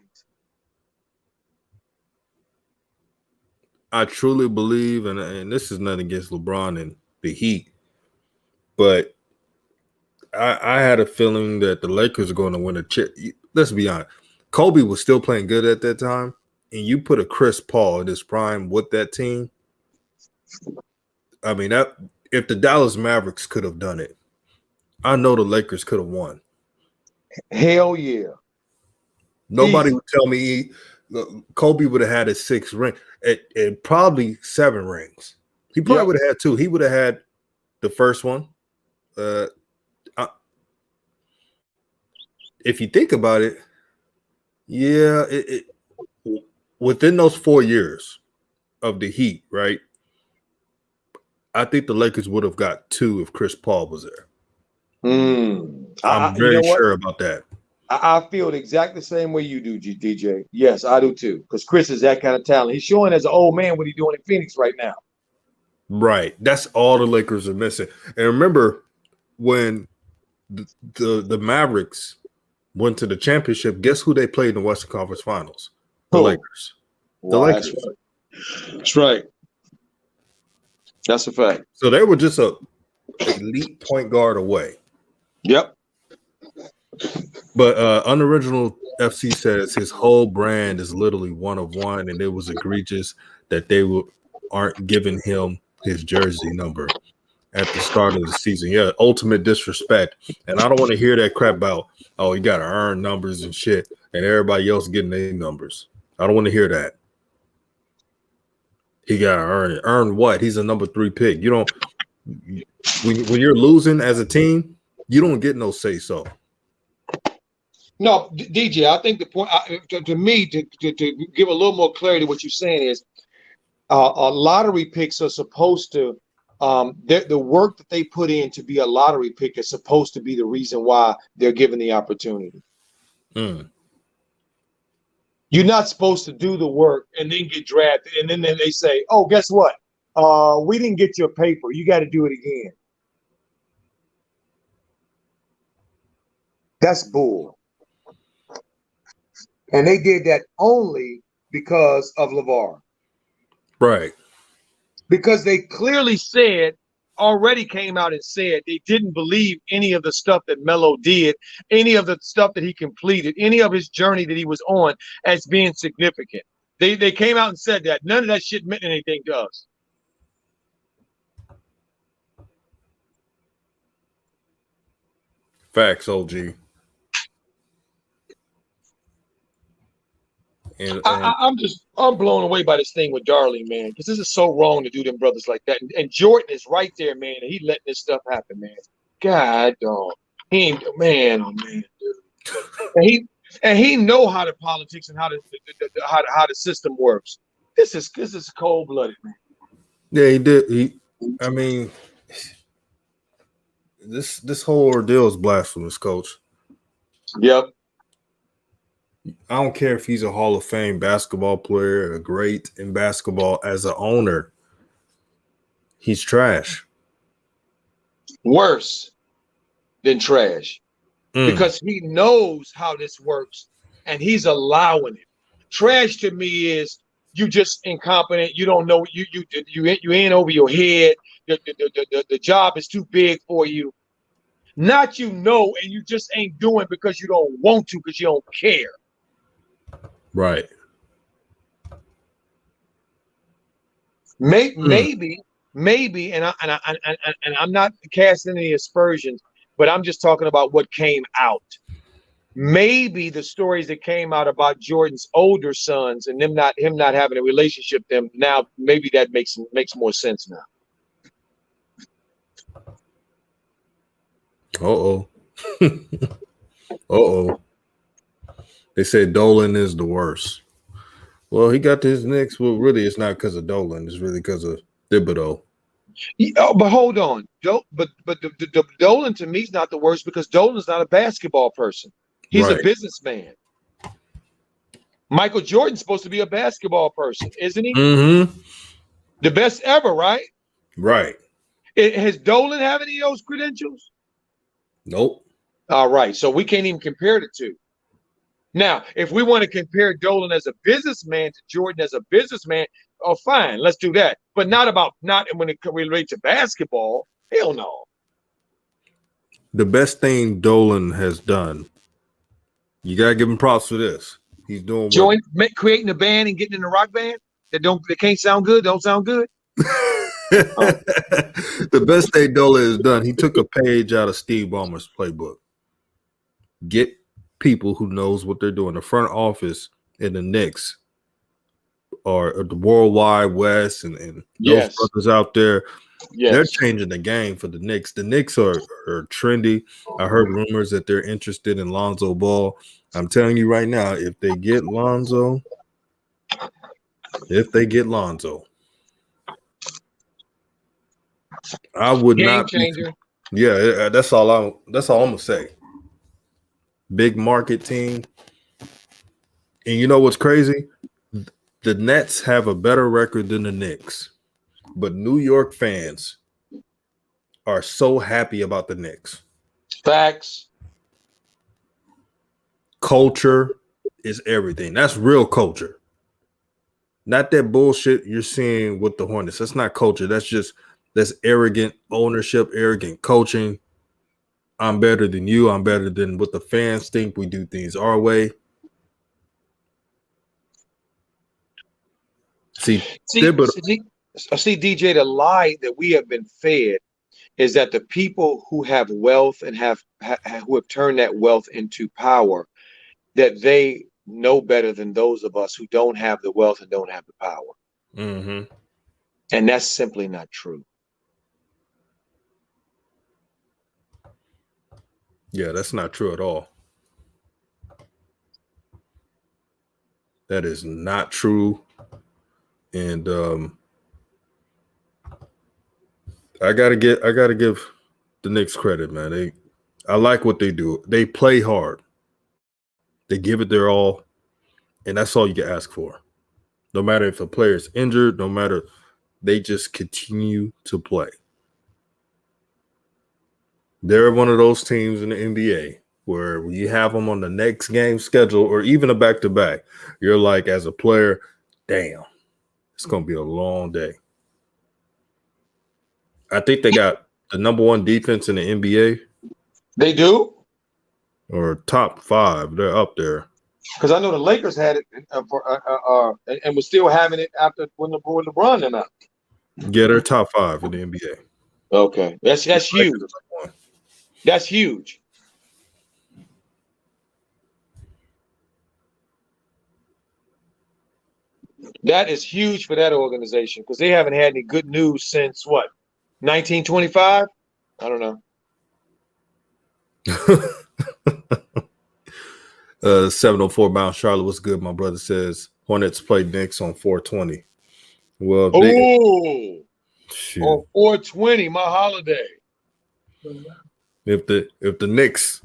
I truly believe, and this is nothing against LeBron and the Heat, but I had a feeling that the Lakers are going to win a chip. Let's be honest. Kobe was still playing good at that time, and you put a Chris Paul in his prime with that team. I mean, that if the Dallas Mavericks could have done it, I know the Lakers could have won. Hell yeah. Nobody would tell me Kobe would have had his 6th ring. It probably 7 rings. He probably would have had 2. He would have had the first one. If you think about it, within those 4 years of the Heat, right? I think the Lakers would have got 2 if Chris Paul was there. I'm very sure about that. I feel exactly the same way you do, DJ. Yes, I do too. Because Chris is that kind of talent. He's showing as an old man what he's doing in Phoenix right now. Right. That's all the Lakers are missing. And remember when the Mavericks went to the championship, guess who they played in the Western Conference Finals? The Lakers. The Wow, Lakers. that's right. That's a fact. So they were just a elite point guard away. Yep. But Unoriginal FC says his whole brand is literally one of one, and it was egregious that they aren't giving him his jersey number at the start of the season. Yeah, ultimate disrespect. And I don't want to hear that crap about, oh, you got to earn numbers and shit, and everybody else getting their numbers. I don't want to hear that. He got to earn it. Earn what? He's a number 3 pick. You don't. When you're losing as a team, you don't get no say so. No, DJ, I think the point to me to give a little more clarity to what you're saying is lottery picks are supposed to the work that they put in to be a lottery pick is supposed to be the reason why they're given the opportunity. You're not supposed to do the work and then get drafted and then they say, oh, guess what? We didn't get your paper. You got to do it again. That's bull. And they did that only because of LeVar. Right. Because they clearly already came out and said they didn't believe any of the stuff that Melo did, any of the stuff that he completed, any of his journey that he was on as being significant. They came out and said that. None of that shit meant anything to us. Facts, OG. And I'm blown away by this thing with Darling, man, because this is so wrong to do them brothers like that. And Jordan is right there, man, and he letting this stuff happen, man. God, dog. He ain't, man, oh man, dude. And he know how the politics and how the system works. This is cold blooded, man. Yeah, he did. I mean, this whole ordeal is blasphemous, Coach. Yep. I don't care if he's a Hall of Fame basketball player, a great in basketball as an owner. He's trash. Worse than trash. Because he knows how this works and he's allowing it. Trash to me is you just incompetent. You don't know. You ain't over your head. The job is too big for you. Not and you just ain't doing because you don't want to because you don't care. Right. Maybe, and I'm not casting any aspersions, but I'm just talking about what came out. Maybe the stories that came out about Jordan's older sons and him not having a relationship with them now, maybe that makes more sense now. They said Dolan is the worst. Well, he got to his Knicks. Well, really, it's not because of Dolan. It's really because of Thibodeau. But hold on. But the Dolan to me is not the worst because Dolan's not a basketball person. He's a businessman. Michael Jordan's supposed to be a basketball person, isn't he? Mm-hmm. The best ever, right? Right. Has Dolan have any of those credentials? Nope. All right. So we can't even compare the two. Now, if we want to compare Dolan as a businessman to Jordan as a businessman, oh, fine, let's do that. But not when it relates to basketball. Hell no. The best thing Dolan has done, you gotta give him props for this. He's doing creating a band and getting in a rock band that can't sound good, don't sound good. The best thing Dolan has done, he took a page out of Steve Ballmer's playbook. Get people who knows what they're doing. The front office in the Knicks or the Worldwide West and those brothers out there, they're changing the game for the Knicks. The Knicks are trendy. I heard rumors that they're interested in Lonzo Ball. I'm telling you right now, if they get Lonzo, I would Game not changer. Yeah, that's all I'm gonna say. big market team. And you know what's crazy? The Nets have a better record than the Knicks, but New York fans are so happy about the Knicks. Facts. Culture is everything. That's real culture. Not that bullshit you're seeing with the Hornets. That's not culture. That's arrogant ownership, arrogant coaching. I'm better than you. I'm better than what the fans think. We do things our way. See, DJ, the lie that we have been fed is that the people who have wealth and who have turned that wealth into power, that they know better than those of us who don't have the wealth and don't have the power. Mm-hmm. And that's simply not true. Yeah, that's not true at all. That is not true. And I gotta give the Knicks credit, man. I like what they do. They play hard. They give it their all, and that's all you can ask for. No matter if a player is injured, no matter, they just continue to play. They're one of those teams in the NBA where when you have them on the next game schedule or even a back-to-back, you're like, as a player, damn, it's going to be a long day. I think they got the number one defense in the NBA. They do? Or top 5. They're up there. Because I know the Lakers had it and was still having it after when LeBron them out. Yeah, they're top 5 in the NBA. Okay. That's huge. That's huge. That is huge for that organization because they haven't had any good news since what? 1925? I don't know. 704 Mount Charlotte, what's good? My brother says Hornets play Knicks on 420. Well, on 420, my holiday. If the Knicks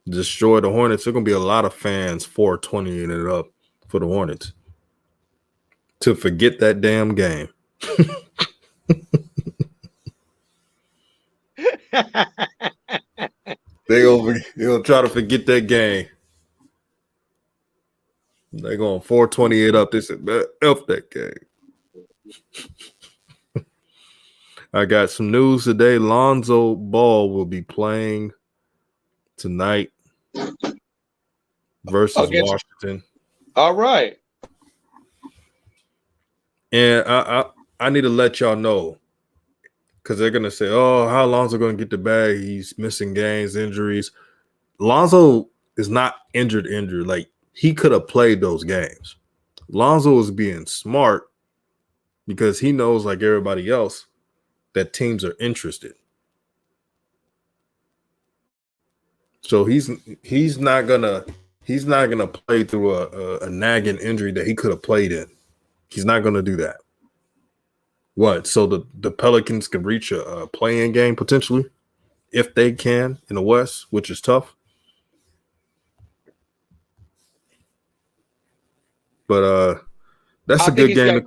destroy the Hornets, there's gonna be a lot of fans 420ing it up for the Hornets to forget that damn game. They'll try to forget that game. They're going 428 up. They said, F that game. I got some news today. Lonzo Ball will be playing tonight versus Washington. All right. And I need to let y'all know because they're going to say, oh, how Lonzo going to get the bag? He's missing games, injuries. Lonzo is not injured. Like, he could have played those games. Lonzo is being smart because he knows, like everybody else, that teams are interested. So he's not gonna play through a nagging injury that he could have played in. He's not gonna do that. What? So the Pelicans can reach a play-in game potentially, if they can in the West, which is tough. But that's a good game.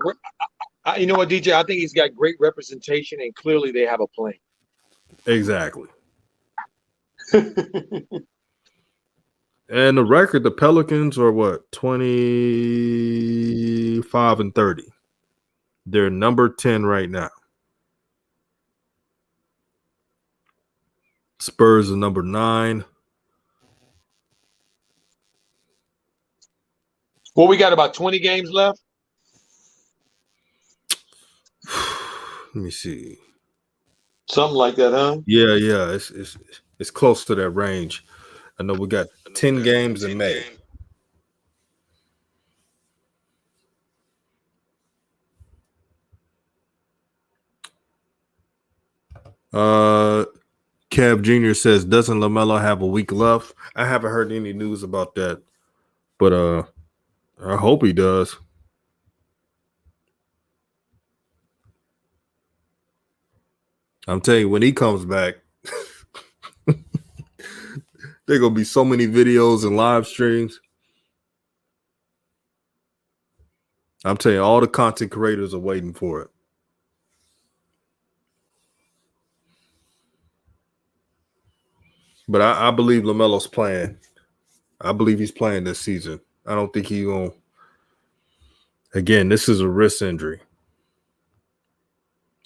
You know what, DJ? I think he's got great representation, and clearly they have a plan. Exactly. And the record, the Pelicans are what, 25-30. They're number 10 right now. Spurs are number 9. Well, we got about 20 games left. Let me see. Something like that, huh? Yeah. It's close to that range. I know we got 10 games in May. Kev Jr. says, doesn't LaMelo have a week left? I haven't heard any news about that, but I hope he does. I'm telling you, when he comes back, There gonna be so many videos and live streams. I'm telling you, all the content creators are waiting for it. But I believe LaMelo's playing. I believe he's playing this season. I don't think he's going to. Again, this is a wrist injury.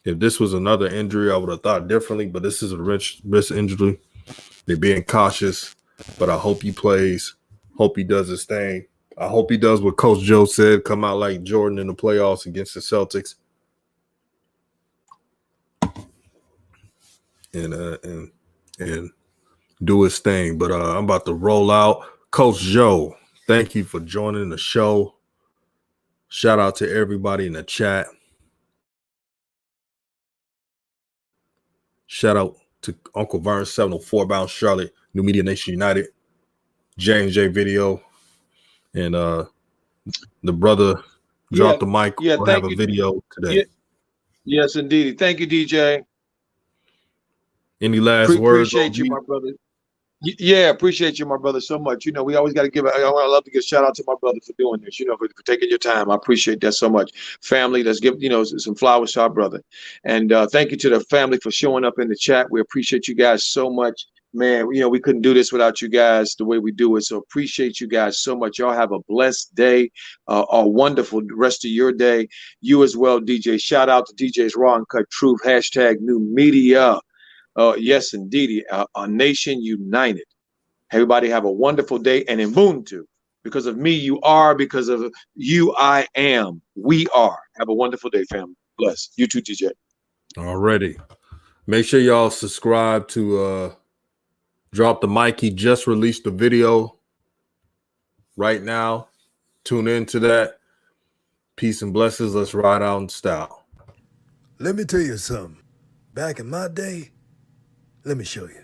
If this was another injury, I would have thought differently, but this is a wrist injury. They're being cautious, but I hope he plays. Hope he does his thing. I hope he does what Coach Joe said, come out like Jordan in the playoffs against the Celtics. And do his thing. But I'm about to roll out. Coach Joe, thank you for joining the show. Shout out to everybody in the chat. Shout out to Uncle Vern 704 Bound Charlotte, New Media Nation United, James J Video, and the brother dropped the mic. Yeah, we'll thank have you. A video today. Yeah. Yes, indeed. Thank you, DJ. Any last words? Appreciate you, my brother. Yeah, appreciate you, my brother, so much. You know, we always got to give. I love to give a shout out to my brother for doing this. You know, for taking your time. I appreciate that so much. Family, let's give some flowers to our brother, and thank you to the family for showing up in the chat. We appreciate you guys so much, man. We couldn't do this without you guys the way we do it. So appreciate you guys so much. Y'all have a blessed day, a wonderful rest of your day. You as well, DJ. Shout out to DJ's Raw and Cut Truth. #New Media. Yes, indeed. A nation united. Everybody have a wonderful day. And in Ubuntu, because of me, you are. Because of you, I am. We are. Have a wonderful day, family. Bless. You too, DJ. Already. Make sure y'all subscribe to Drop the Mic. He just released the video right now. Tune into that. Peace and blessings. Let's ride out in style. Let me tell you something. Back in my day, let me show you.